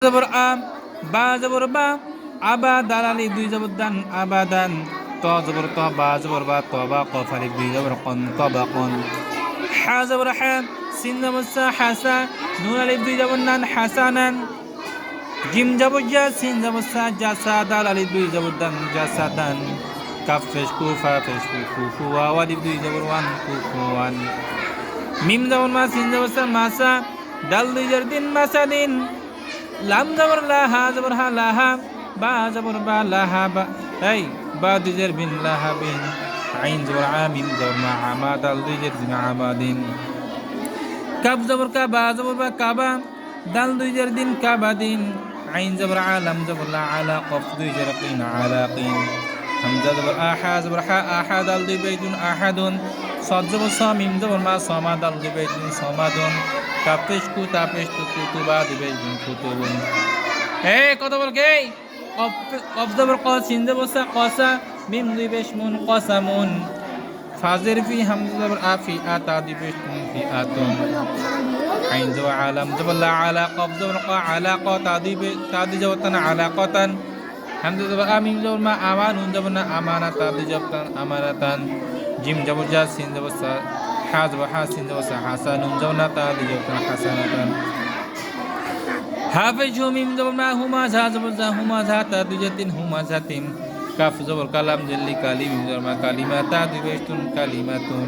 জবর আ বা জবর বা আবা দাল আলিফ দুই জবর দান আবাদান ত জবর ত বা জবর বা ত বা কফ আলিফ দুই জবর কন তবাকুন হা জবর হা সিন জবর সা হাসা নুন আলিফ দুই জবর নান হাসানান জিম জবর জা সিন জবর সা জাসা দাল আলিফ দুই জবর দান জাসাদান কাফ পেশ কুফা পেশ কুফু ওয়াও আলিফ দুই জবর ওয়ান কুফুয়ান মিম জবর মা সিন জবর সা মাসা দাল দুই জবর দিন মাসাদিন লাম জবর লা হা জবর হা লাহা বা জবর বা লাহা বা এই বা দুই জবর বিন লাহা বিন আইন জবর আ মিম জবর মা আমা দাল দুই জবর দিন আমাদিন কাব জবর কা বা জবর বা কাবা দাল দুই জবর দিন কাবাদিন আইন জবর আ লাম জবর লা আলা কফ দুই জবর কিন আলাকিন হামজা জবর আহা জবর হা আহা দাল দুই বাইতুন আহাদুন সদ জবর সা মিম জবর মা সমা দাল দুই বাইতুন সমাদুন কাপেশ কু তাপেশ তু কুতুবা দুই বাইতুন কুতুবুন কত বল কে কফ জবর ক সিন জবর সা কসা মিম দুই বেশ মুন কসামুন ফাজির ফি হামজা জবর আফি আতা দুই বেশ মুন ফি আতুন আইন জবর আলাম জবর লা আলা কফ জবর ক আলা ক তাদি জবর তান আলা কতান হামজা জবর আমিম জবর মা আমানুন জবর না আমানা তাদি জবর তান আমানাতান জিম জবর জা সিন জবর সা হা জবর হা সিন জবর সা হাসানুন জবর না তাদি জবর তান হাসানাতান হাফেজ হুমিম জবর মা হুমা ঝা জবর জা হুমা ঝা তাদি জবর তিন হুমা ঝাতিম কাফ জবর কালাম জল্লি কালিম জবর মা কালিমা তাদি বেশ তুন কালিমাতুন